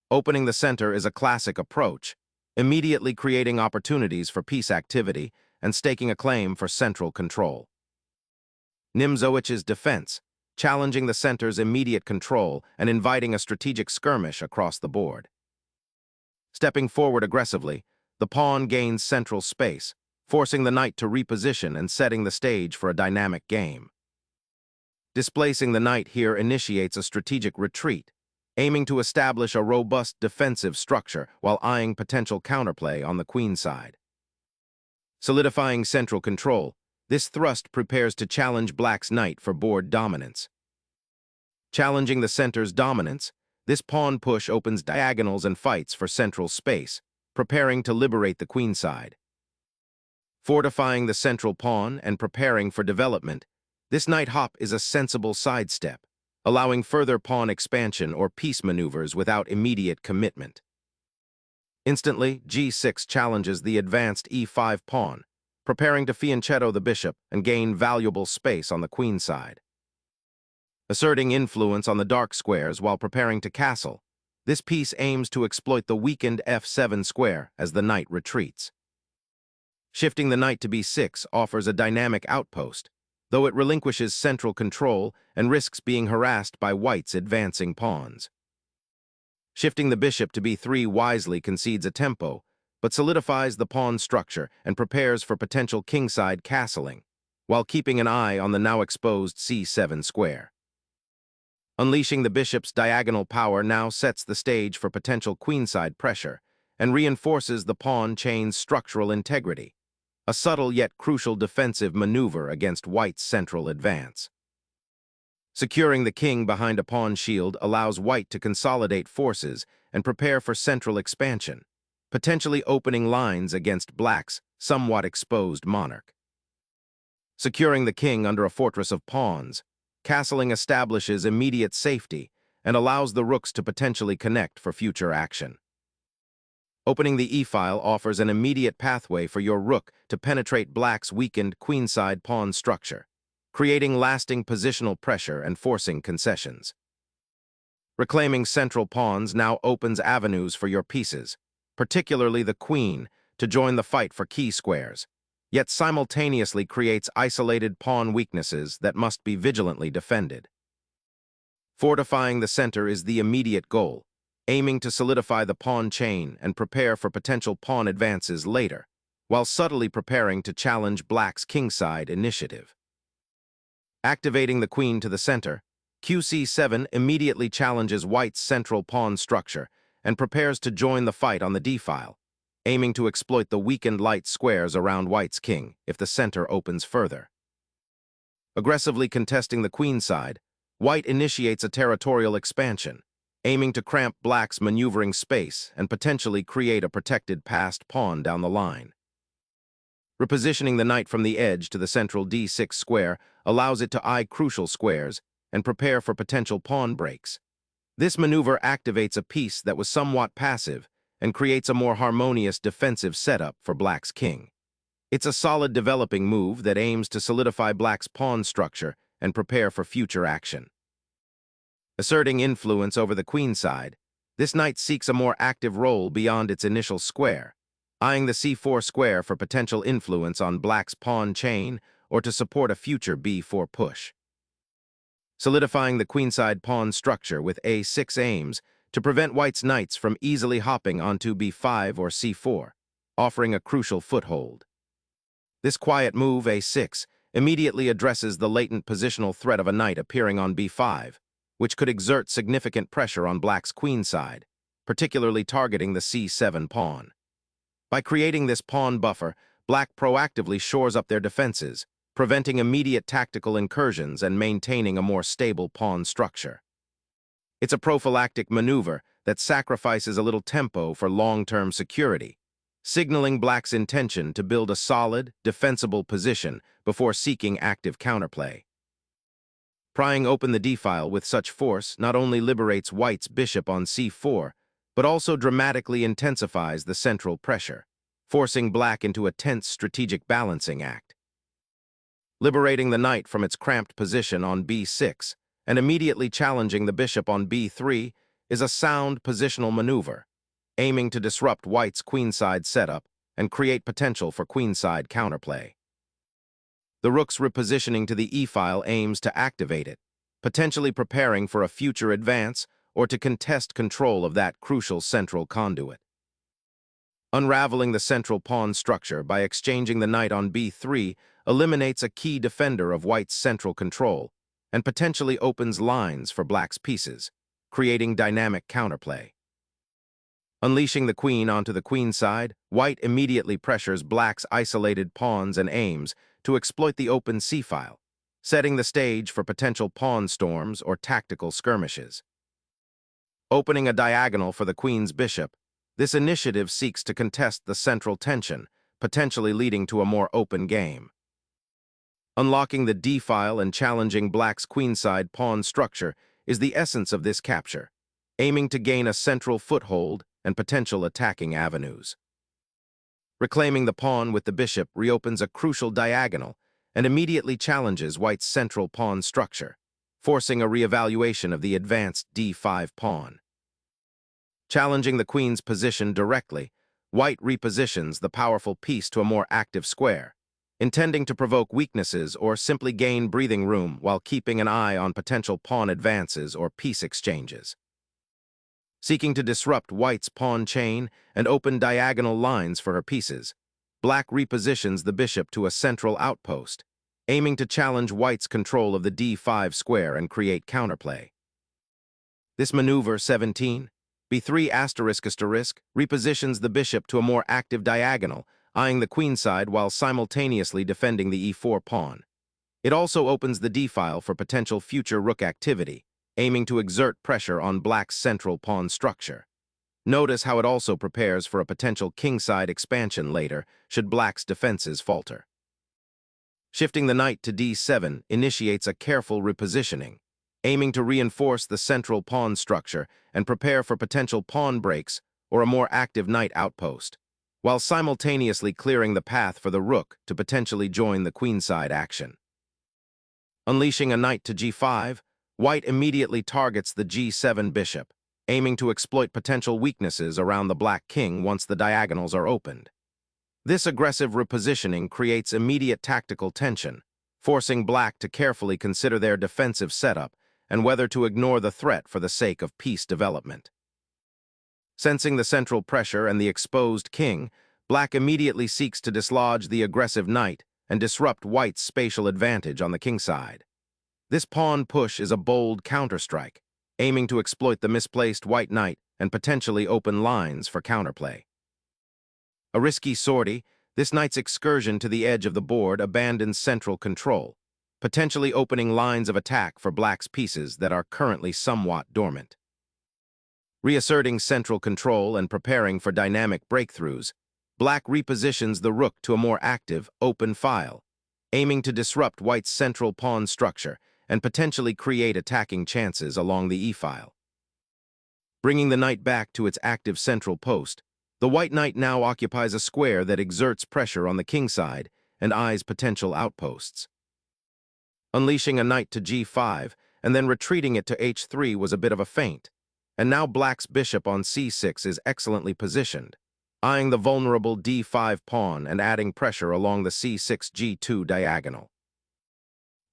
Opening the center is a classic approach, immediately creating opportunities for piece activity and staking a claim for central control. Nimzowich's defense, challenging the center's immediate control and inviting a strategic skirmish across the board. Stepping forward aggressively, the pawn gains central space, forcing the knight to reposition and setting the stage for a dynamic game. Displacing the knight here initiates a strategic retreat, aiming to establish a robust defensive structure while eyeing potential counterplay on the queen side. Solidifying central control, this thrust prepares to challenge black's knight for board dominance. Challenging the center's dominance, this pawn push opens diagonals and fights for central space, preparing to liberate the queen side. Fortifying the central pawn and preparing for development, this knight hop is a sensible sidestep, allowing further pawn expansion or piece maneuvers without immediate commitment. Instantly, g6 challenges the advanced e5 pawn, preparing to fianchetto the bishop and gain valuable space on the queen side. Asserting influence on the dark squares while preparing to castle, this piece aims to exploit the weakened f7 square as the knight retreats. Shifting the knight to b6 offers a dynamic outpost, though it relinquishes central control and risks being harassed by white's advancing pawns. Shifting the bishop to b3 wisely concedes a tempo, but solidifies the pawn structure and prepares for potential kingside castling, while keeping an eye on the now exposed c7 square. Unleashing the bishop's diagonal power now sets the stage for potential queenside pressure and reinforces the pawn chain's structural integrity, a subtle yet crucial defensive maneuver against white's central advance. Securing the king behind a pawn shield allows white to consolidate forces and prepare for central expansion, potentially opening lines against black's somewhat exposed monarch. Securing the king under a fortress of pawns, castling establishes immediate safety and allows the rooks to potentially connect for future action. Opening the e-file offers an immediate pathway for your rook to penetrate black's weakened queenside pawn structure, creating lasting positional pressure and forcing concessions. Reclaiming central pawns now opens avenues for your pieces, particularly the queen, to join the fight for key squares, yet simultaneously creates isolated pawn weaknesses that must be vigilantly defended. Fortifying the center is the immediate goal, aiming to solidify the pawn chain and prepare for potential pawn advances later, while subtly preparing to challenge black's kingside initiative. Activating the queen to the center, qc7 immediately challenges white's central pawn structure and prepares to join the fight on the d-file, aiming to exploit the weakened light squares around white's king if the center opens further. Aggressively contesting the queen side, white initiates a territorial expansion, aiming to cramp black's maneuvering space and potentially create a protected passed pawn down the line. Repositioning the knight from the edge to the central d6 square allows it to eye crucial squares and prepare for potential pawn breaks. This maneuver activates a piece that was somewhat passive and creates a more harmonious defensive setup for black's king. It's a solid developing move that aims to solidify black's pawn structure and prepare for future action. Asserting influence over the queen side, this knight seeks a more active role beyond its initial square, eyeing the c4 square for potential influence on black's pawn chain or to support a future b4 push. Solidifying the queenside pawn structure with a6 aims to prevent white's knights from easily hopping onto b5 or c4, offering a crucial foothold. This quiet move, a6, immediately addresses the latent positional threat of a knight appearing on b5, which could exert significant pressure on black's queen side, particularly targeting the c7 pawn. By creating this pawn buffer, black proactively shores up their defenses, preventing immediate tactical incursions and maintaining a more stable pawn structure. It's a prophylactic maneuver that sacrifices a little tempo for long-term security, signaling black's intention to build a solid, defensible position before seeking active counterplay. Prying open the d-file with such force not only liberates white's bishop on c4, but also dramatically intensifies the central pressure, forcing black into a tense strategic balancing act. Liberating the knight from its cramped position on b6 and immediately challenging the bishop on b3, is a sound positional maneuver, aiming to disrupt white's queenside setup and create potential for queenside counterplay. The rook's repositioning to the e-file aims to activate it, potentially preparing for a future advance or to contest control of that crucial central conduit. Unraveling the central pawn structure by exchanging the knight on b3 eliminates a key defender of white's central control and potentially opens lines for black's pieces, creating dynamic counterplay. Unleashing the queen onto the queenside, white immediately pressures black's isolated pawns and aims to exploit the open c-file, setting the stage for potential pawn storms or tactical skirmishes. Opening a diagonal for the queen's bishop, this initiative seeks to contest the central tension, potentially leading to a more open game. Unlocking the d-file and challenging black's queenside pawn structure is the essence of this capture, aiming to gain a central foothold and potential attacking avenues. Reclaiming the pawn with the bishop reopens a crucial diagonal and immediately challenges white's central pawn structure, forcing a reevaluation of the advanced d5 pawn. Challenging the queen's position directly, white repositions the powerful piece to a more active square, intending to provoke weaknesses or simply gain breathing room while keeping an eye on potential pawn advances or piece exchanges. Seeking to disrupt white's pawn chain and open diagonal lines for her pieces, black repositions the bishop to a central outpost, aiming to challenge white's control of the d5 square and create counterplay. This maneuver, 17, b3 ***, repositions the bishop to a more active diagonal, eyeing the queenside while simultaneously defending the e4 pawn. It also opens the d-file for potential future rook activity, aiming to exert pressure on black's central pawn structure. Notice how it also prepares for a potential kingside expansion later, should black's defenses falter. Shifting the knight to d7 initiates a careful repositioning, aiming to reinforce the central pawn structure and prepare for potential pawn breaks or a more active knight outpost, while simultaneously clearing the path for the rook to potentially join the queenside action. Unleashing a knight to g5, white immediately targets the g7 bishop, aiming to exploit potential weaknesses around the black king once the diagonals are opened. This aggressive repositioning creates immediate tactical tension, forcing black to carefully consider their defensive setup and whether to ignore the threat for the sake of piece development. Sensing the central pressure and the exposed king, black immediately seeks to dislodge the aggressive knight and disrupt white's spatial advantage on the kingside. This pawn push is a bold counterstrike, aiming to exploit the misplaced white knight and potentially open lines for counterplay. A risky sortie, this knight's excursion to the edge of the board abandons central control, potentially opening lines of attack for black's pieces that are currently somewhat dormant. Reasserting central control and preparing for dynamic breakthroughs, black repositions the rook to a more active, open file, aiming to disrupt white's central pawn structure and potentially create attacking chances along the e-file. Bringing the knight back to its active central post, the white knight now occupies a square that exerts pressure on the kingside and eyes potential outposts. Unleashing a knight to g5 and then retreating it to h3 was a bit of a feint, and now black's bishop on c6 is excellently positioned, eyeing the vulnerable d5 pawn and adding pressure along the c6-g2 diagonal.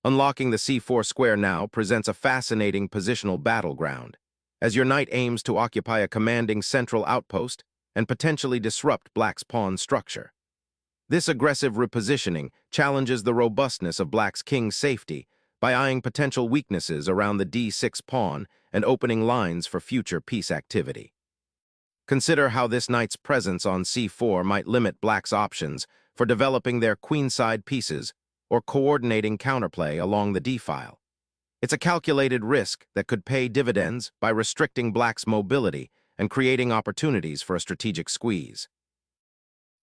Unlocking the c4 square now presents a fascinating positional battleground, as your knight aims to occupy a commanding central outpost and potentially disrupt black's pawn structure. This aggressive repositioning challenges the robustness of black's king's safety by eyeing potential weaknesses around the d6 pawn and opening lines for future piece activity. Consider how this knight's presence on c4 might limit black's options for developing their queenside pieces or coordinating counterplay along the d-file. It's a calculated risk that could pay dividends by restricting black's mobility and creating opportunities for a strategic squeeze.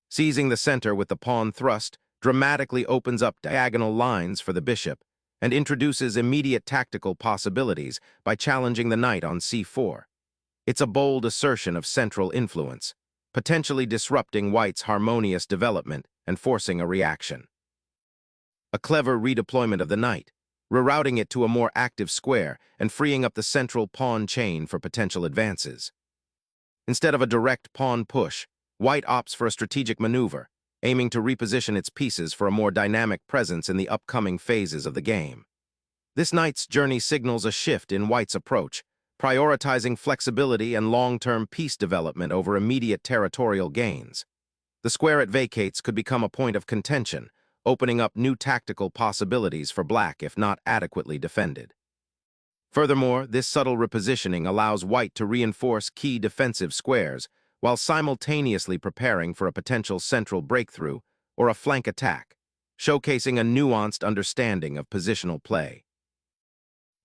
Seizing the center with the pawn thrust dramatically opens up diagonal lines for the bishop and introduces immediate tactical possibilities by challenging the knight on c4. It's a bold assertion of central influence, potentially disrupting white's harmonious development and forcing a reaction. A clever redeployment of the knight, rerouting it to a more active square and freeing up the central pawn chain for potential advances. Instead of a direct pawn push, white opts for a strategic maneuver, aiming to reposition its pieces for a more dynamic presence in the upcoming phases of the game. This knight's journey signals a shift in white's approach, prioritizing flexibility and long-term piece development over immediate territorial gains. The square it vacates could become a point of contention, opening up new tactical possibilities for black if not adequately defended. Furthermore, this subtle repositioning allows white to reinforce key defensive squares while simultaneously preparing for a potential central breakthrough or a flank attack, showcasing a nuanced understanding of positional play.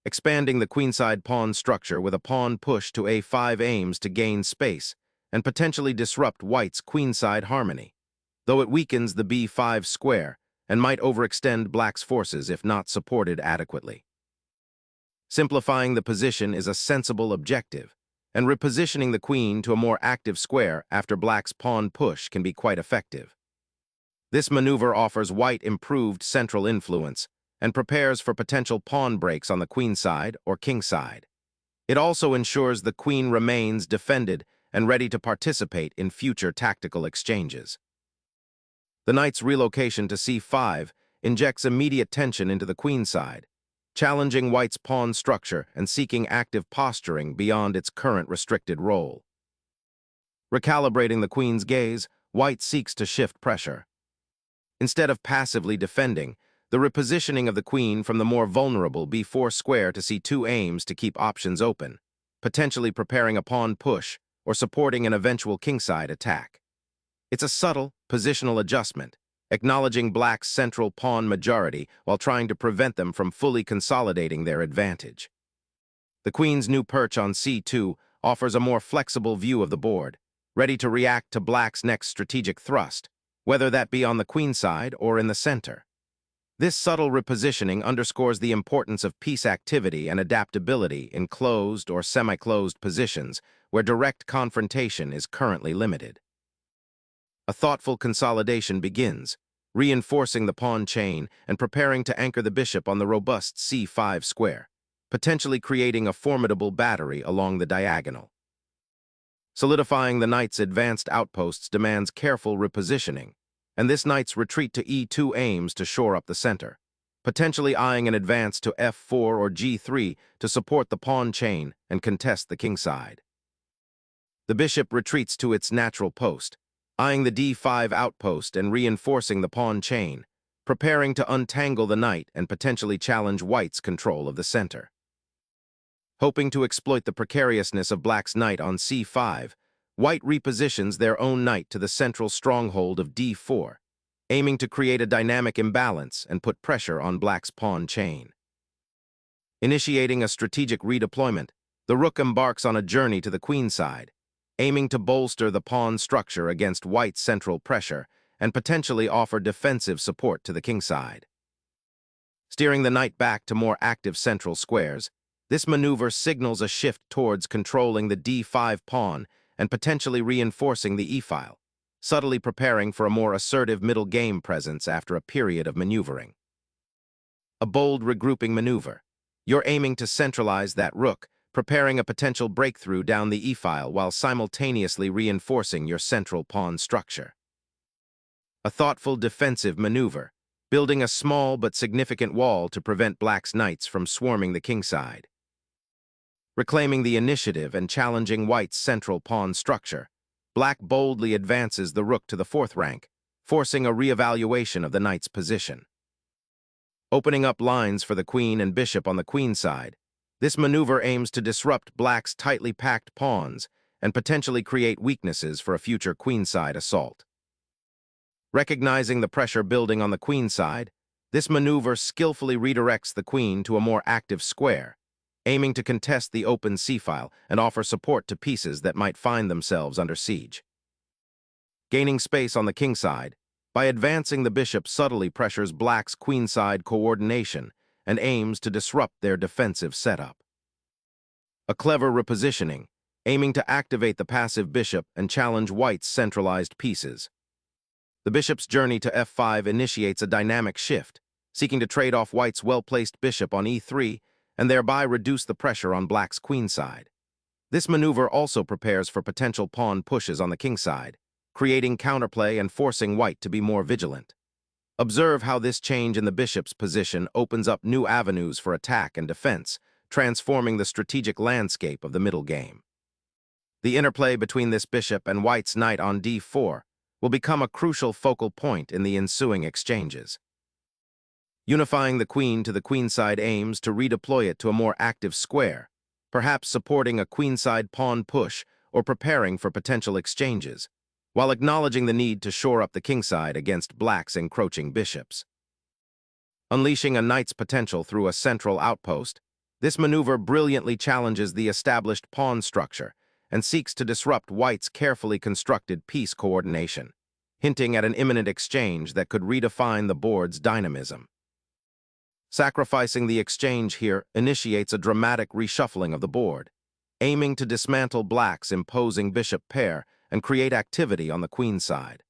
Expanding the queenside pawn structure with a pawn push to a5 aims to gain space and potentially disrupt white's queenside harmony, though it weakens the b5 square and might overextend black's forces if not supported adequately. Simplifying the position is a sensible objective, and repositioning the queen to a more active square after black's pawn push can be quite effective. This maneuver offers white improved central influence and prepares for potential pawn breaks on the queenside or kingside. It also ensures the queen remains defended and ready to participate in future tactical exchanges. The knight's relocation to c5 injects immediate tension into the queenside, challenging white's pawn structure and seeking active posturing beyond its current restricted role. Recalibrating the queen's gaze, white seeks to shift pressure. Instead of passively defending, the repositioning of the queen from the more vulnerable b4 square to c2 aims to keep options open, potentially preparing a pawn push or supporting an eventual kingside attack. It's a subtle, positional adjustment, acknowledging black's central pawn majority while trying to prevent them from fully consolidating their advantage. The queen's new perch on c2 offers a more flexible view of the board, ready to react to black's next strategic thrust, whether that be on the queenside or in the center. This subtle repositioning underscores the importance of piece activity and adaptability in closed or semi-closed positions where direct confrontation is currently limited. A thoughtful consolidation begins, reinforcing the pawn chain and preparing to anchor the bishop on the robust c5 square, potentially creating a formidable battery along the diagonal. Solidifying the knight's advanced outposts demands careful repositioning, and this knight's retreat to e2 aims to shore up the center, potentially eyeing an advance to f4 or g3 to support the pawn chain and contest the kingside. The bishop retreats to its natural post, eyeing the d5 outpost and reinforcing the pawn chain, preparing to untangle the knight and potentially challenge white's control of the center. Hoping to exploit the precariousness of black's knight on c5, white repositions their own knight to the central stronghold of d4, aiming to create a dynamic imbalance and put pressure on black's pawn chain. Initiating a strategic redeployment, the rook embarks on a journey to the queenside, aiming to bolster the pawn structure against white's central pressure and potentially offer defensive support to the kingside. Steering the knight back to more active central squares, this maneuver signals a shift towards controlling the d5 pawn and potentially reinforcing the e-file, subtly preparing for a more assertive middle game presence after a period of maneuvering. A bold regrouping maneuver. You're aiming to centralize that rook, preparing a potential breakthrough down the e-file while simultaneously reinforcing your central pawn structure. A thoughtful defensive maneuver, building a small but significant wall to prevent black's knights from swarming the kingside. Reclaiming the initiative and challenging white's central pawn structure, black boldly advances the rook to the 4th rank, forcing a reevaluation of the knight's position. Opening up lines for the queen and bishop on the queenside, this maneuver aims to disrupt black's tightly packed pawns and potentially create weaknesses for a future queenside assault. Recognizing the pressure building on the queenside, this maneuver skillfully redirects the queen to a more active square, aiming to contest the open c-file and offer support to pieces that might find themselves under siege. Gaining space on the kingside, by advancing the bishop subtly pressures black's queenside coordination and aims to disrupt their defensive setup. A clever repositioning, aiming to activate the passive bishop and challenge white's centralized pieces. The bishop's journey to f5 initiates a dynamic shift, seeking to trade off white's well-placed bishop on e3 and thereby reduce the pressure on black's queenside. This maneuver also prepares for potential pawn pushes on the kingside, creating counterplay and forcing white to be more vigilant. Observe how this change in the bishop's position opens up new avenues for attack and defense, transforming the strategic landscape of the middle game. The interplay between this bishop and white's knight on d4 will become a crucial focal point in the ensuing exchanges. Unifying the queen to the queenside aims to redeploy it to a more active square, perhaps supporting a queenside pawn push or preparing for potential exchanges, while acknowledging the need to shore up the kingside against black's encroaching bishops. Unleashing a knight's potential through a central outpost, this maneuver brilliantly challenges the established pawn structure and seeks to disrupt white's carefully constructed piece coordination, hinting at an imminent exchange that could redefine the board's dynamism. Sacrificing the exchange here initiates a dramatic reshuffling of the board, aiming to dismantle black's imposing bishop pair and create activity on the queenside.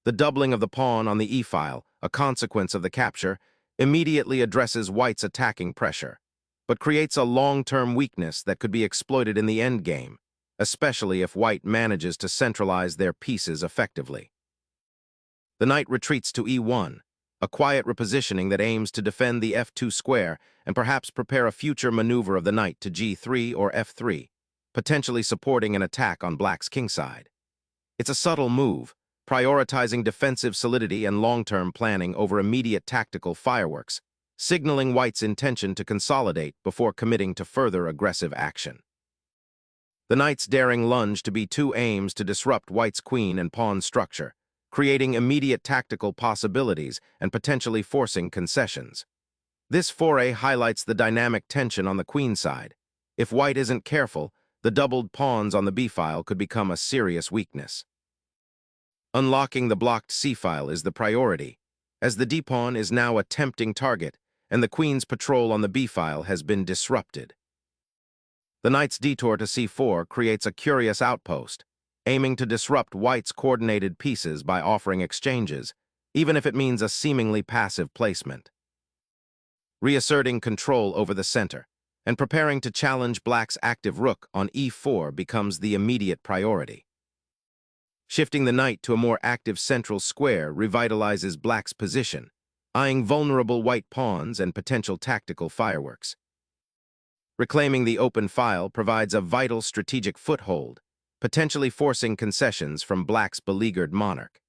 The doubling of the pawn on the e-file, a consequence of the capture, immediately addresses white's attacking pressure, but creates a long-term weakness that could be exploited in the endgame, especially if white manages to centralize their pieces effectively. The knight retreats to e1, a quiet repositioning that aims to defend the f2 square and perhaps prepare a future maneuver of the knight to g3 or f3, potentially supporting an attack on black's kingside. It's a subtle move, prioritizing defensive solidity and long-term planning over immediate tactical fireworks, signaling white's intention to consolidate before committing to further aggressive action. The knight's daring lunge to b2 aims to disrupt white's queen and pawn structure, creating immediate tactical possibilities and potentially forcing concessions. This foray highlights the dynamic tension on the queenside. If white isn't careful, the doubled pawns on the b-file could become a serious weakness. Unlocking the blocked c-file is the priority, as the d-pawn is now a tempting target and the queen's patrol on the b-file has been disrupted. The knight's detour to c4 creates a curious outpost, aiming to disrupt white's coordinated pieces by offering exchanges, even if it means a seemingly passive placement. Reasserting control over the center and preparing to challenge black's active rook on e4 becomes the immediate priority. Shifting the knight to a more active central square revitalizes black's position, eyeing vulnerable white pawns and potential tactical fireworks. Reclaiming the open file provides a vital strategic foothold, potentially forcing concessions from black's beleaguered monarch.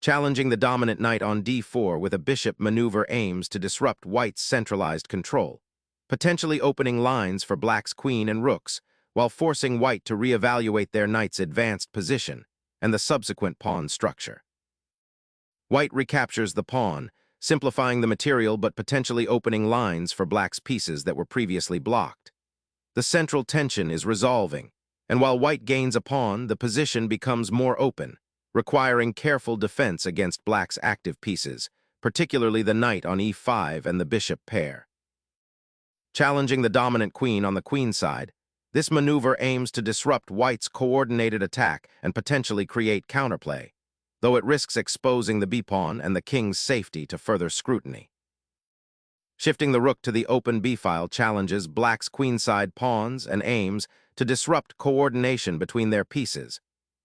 Challenging the dominant knight on d4 with a bishop maneuver aims to disrupt white's centralized control, potentially opening lines for black's queen and rooks, while forcing white to reevaluate their knight's advanced position and the subsequent pawn structure. White recaptures the pawn, simplifying the material but potentially opening lines for black's pieces that were previously blocked. The central tension is resolving, and while white gains a pawn, the position becomes more open, requiring careful defense against black's active pieces, particularly the knight on e5 and the bishop pair. Challenging the dominant queen on the queen side, this maneuver aims to disrupt white's coordinated attack and potentially create counterplay, though it risks exposing the b-pawn and the king's safety to further scrutiny. Shifting the rook to the open b-file challenges black's queenside pawns and aims to disrupt coordination between their pieces,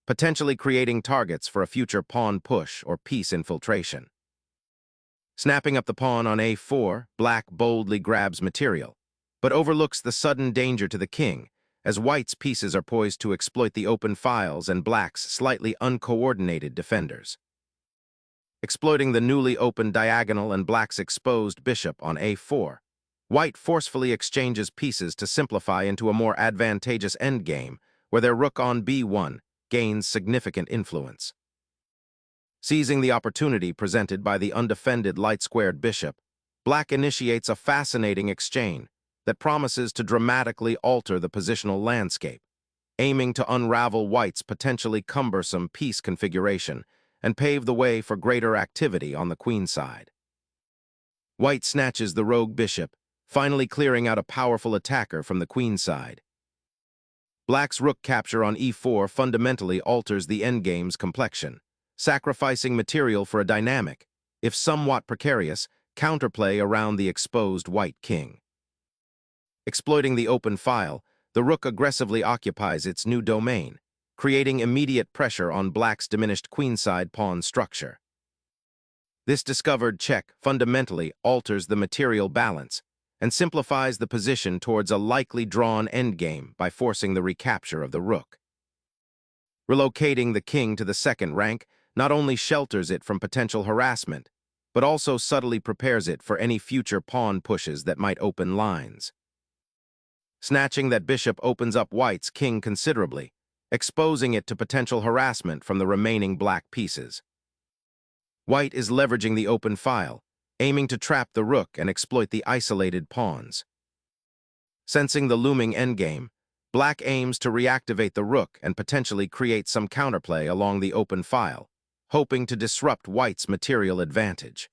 potentially creating targets for a future pawn push or piece infiltration. Snapping up the pawn on a4, black boldly grabs material, but overlooks the sudden danger to the king, as white's pieces are poised to exploit the open files and black's slightly uncoordinated defenders. Exploiting the newly opened diagonal and black's exposed bishop on a4, white forcefully exchanges pieces to simplify into a more advantageous endgame, where their rook on b1 gains significant influence. Seizing the opportunity presented by the undefended light-squared bishop, black initiates a fascinating exchange that promises to dramatically alter the positional landscape, aiming to unravel white's potentially cumbersome piece configuration and pave the way for greater activity on the queen side. White snatches the rogue bishop, finally clearing out a powerful attacker from the queen side. Black's rook capture on e4 fundamentally alters the endgame's complexion, sacrificing material for a dynamic, if somewhat precarious, counterplay around the exposed white king. Exploiting the open file, the rook aggressively occupies its new domain, creating immediate pressure on black's diminished queenside pawn structure. This discovered check fundamentally alters the material balance and simplifies the position towards a likely drawn endgame by forcing the recapture of the rook. Relocating the king to the second rank not only shelters it from potential harassment, but also subtly prepares it for any future pawn pushes that might open lines. Snatching that bishop opens up white's king considerably, exposing it to potential harassment from the remaining black pieces. White is leveraging the open file, aiming to trap the rook and exploit the isolated pawns. Sensing the looming endgame, black aims to reactivate the rook and potentially create some counterplay along the open file, hoping to disrupt white's material advantage.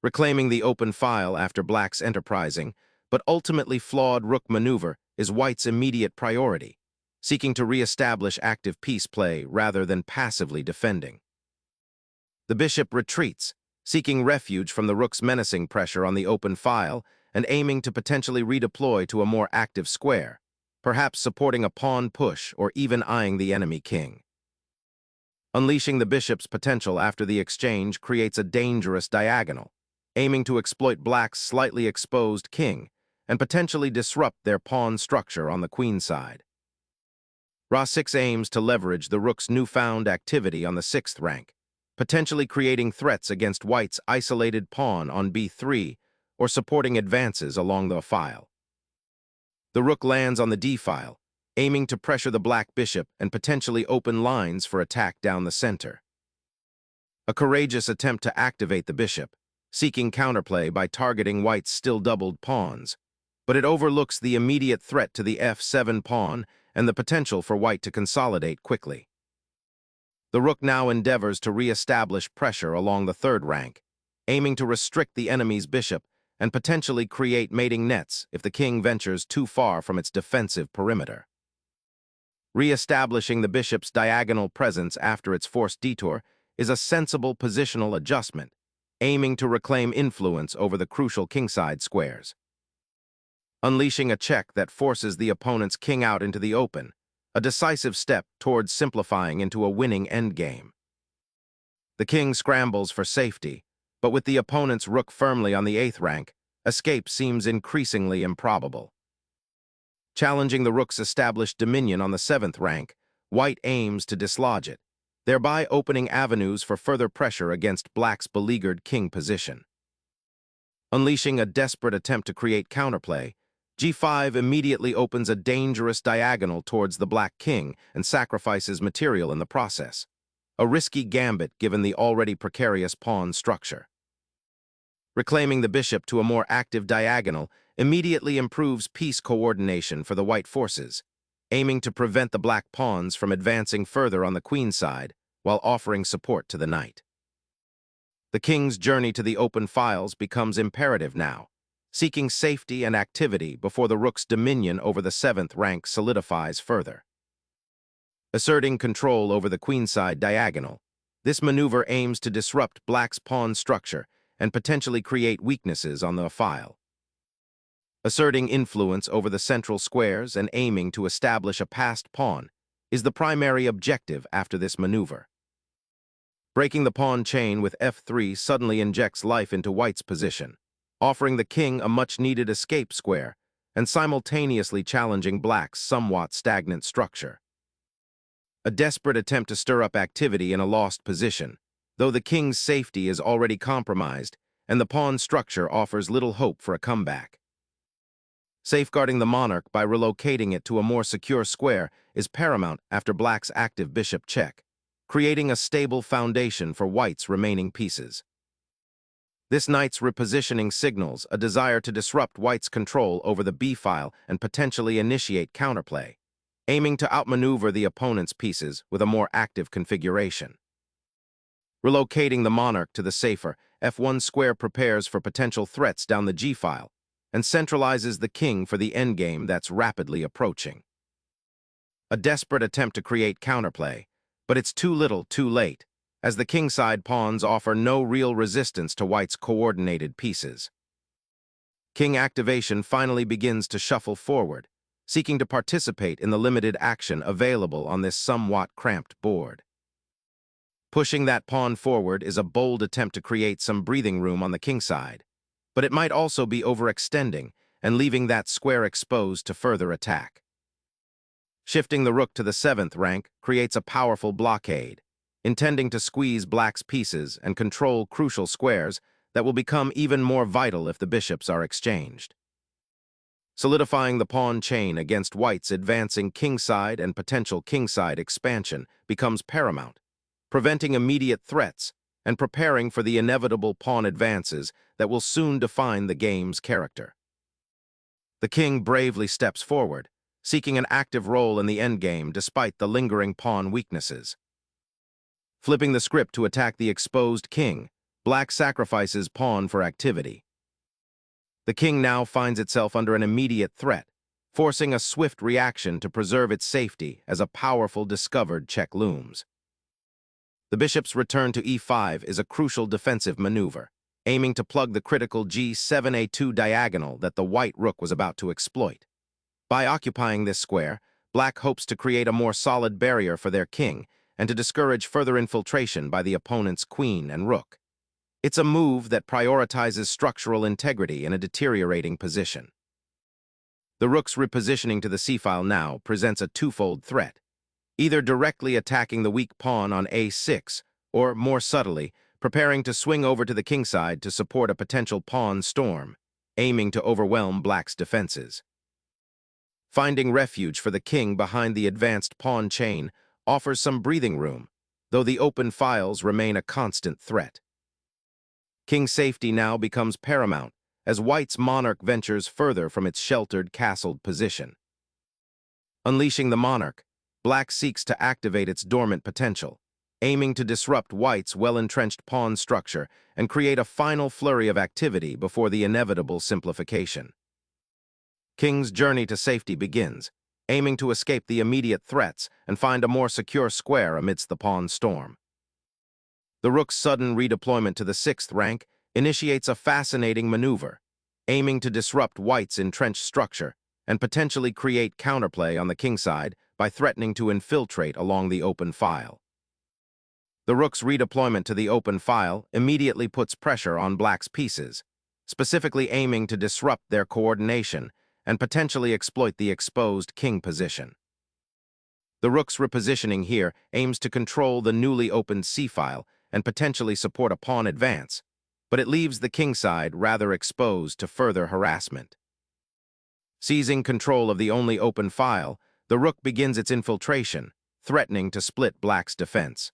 Reclaiming the open file after black's enterprising, but ultimately flawed rook maneuver is white's immediate priority, seeking to re-establish active piece play rather than passively defending. The bishop retreats, seeking refuge from the rook's menacing pressure on the open file and aiming to potentially redeploy to a more active square, perhaps supporting a pawn push or even eyeing the enemy king. Unleashing the bishop's potential after the exchange creates a dangerous diagonal, aiming to exploit black's slightly exposed king and potentially disrupt their pawn structure on the queen side. Ra6 aims to leverage the rook's newfound activity on the 6th rank, potentially creating threats against white's isolated pawn on b3 or supporting advances along the file. The rook lands on the d-file, aiming to pressure the black bishop and potentially open lines for attack down the center. A courageous attempt to activate the bishop, seeking counterplay by targeting white's still doubled pawns, but it overlooks the immediate threat to the f7 pawn and the potential for white to consolidate quickly. The rook now endeavors to re-establish pressure along the 3rd rank, aiming to restrict the enemy's bishop and potentially create mating nets if the king ventures too far from its defensive perimeter. Re-establishing the bishop's diagonal presence after its forced detour is a sensible positional adjustment, aiming to reclaim influence over the crucial kingside squares. Unleashing a check that forces the opponent's king out into the open, a decisive step towards simplifying into a winning endgame. The king scrambles for safety, but with the opponent's rook firmly on the 8th rank, escape seems increasingly improbable. Challenging the rook's established dominion on the 7th rank, white aims to dislodge it, thereby opening avenues for further pressure against black's beleaguered king position. Unleashing a desperate attempt to create counterplay, g5 immediately opens a dangerous diagonal towards the black king and sacrifices material in the process, a risky gambit given the already precarious pawn structure. Reclaiming the bishop to a more active diagonal immediately improves piece coordination for the white forces, aiming to prevent the black pawns from advancing further on the queen side while offering support to the knight. The king's journey to the open files becomes imperative now, seeking safety and activity before the rook's dominion over the 7th rank solidifies further. Asserting control over the queenside diagonal, this maneuver aims to disrupt black's pawn structure and potentially create weaknesses on the file. Asserting influence over the central squares and aiming to establish a passed pawn is the primary objective after this maneuver. Breaking the pawn chain with f3 suddenly injects life into white's position, offering the king a much-needed escape square and simultaneously challenging black's somewhat stagnant structure. A desperate attempt to stir up activity in a lost position, though the king's safety is already compromised and the pawn structure offers little hope for a comeback. Safeguarding the monarch by relocating it to a more secure square is paramount after black's active bishop check, creating a stable foundation for white's remaining pieces. This knight's repositioning signals a desire to disrupt white's control over the b-file and potentially initiate counterplay, aiming to outmaneuver the opponent's pieces with a more active configuration. Relocating the monarch to the safer f1 square prepares for potential threats down the g-file and centralizes the king for the endgame that's rapidly approaching. A desperate attempt to create counterplay, but it's too little, too late, as the kingside pawns offer no real resistance to white's coordinated pieces. King activation finally begins to shuffle forward, seeking to participate in the limited action available on this somewhat cramped board. Pushing that pawn forward is a bold attempt to create some breathing room on the kingside, but it might also be overextending and leaving that square exposed to further attack. Shifting the rook to the 7th rank creates a powerful blockade, intending to squeeze black's pieces and control crucial squares that will become even more vital if the bishops are exchanged. Solidifying the pawn chain against white's advancing kingside and potential kingside expansion becomes paramount, preventing immediate threats and preparing for the inevitable pawn advances that will soon define the game's character. The king bravely steps forward, seeking an active role in the endgame despite the lingering pawn weaknesses. Flipping the script to attack the exposed king, black sacrifices pawn for activity. The king now finds itself under an immediate threat, forcing a swift reaction to preserve its safety as a powerful discovered check looms. The bishop's return to e5 is a crucial defensive maneuver, aiming to plug the critical g7a2 diagonal that the white rook was about to exploit. By occupying this square, black hopes to create a more solid barrier for their king and to discourage further infiltration by the opponent's queen and rook. It's a move that prioritizes structural integrity in a deteriorating position. The rook's repositioning to the c-file now presents a twofold threat, either directly attacking the weak pawn on a6, or, more subtly, preparing to swing over to the kingside to support a potential pawn storm, aiming to overwhelm black's defenses. Finding refuge for the king behind the advanced pawn chain offers some breathing room, though the open files remain a constant threat. King's safety now becomes paramount as white's monarch ventures further from its sheltered, castled position. Unleashing the monarch, black seeks to activate its dormant potential, aiming to disrupt white's well-entrenched pawn structure and create a final flurry of activity before the inevitable simplification. King's journey to safety begins, aiming to escape the immediate threats and find a more secure square amidst the pawn storm. The rook's sudden redeployment to the 6th rank initiates a fascinating maneuver, aiming to disrupt white's entrenched structure and potentially create counterplay on the kingside by threatening to infiltrate along the open file. The rook's redeployment to the open file immediately puts pressure on black's pieces, specifically aiming to disrupt their coordination and potentially exploit the exposed king position. The rook's repositioning here aims to control the newly opened c-file and potentially support a pawn advance, but it leaves the kingside rather exposed to further harassment. Seizing control of the only open file, the rook begins its infiltration, threatening to split black's defense.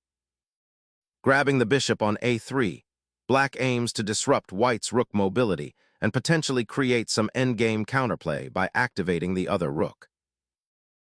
Grabbing the bishop on a3, black aims to disrupt white's rook mobility and potentially create some endgame counterplay by activating the other rook.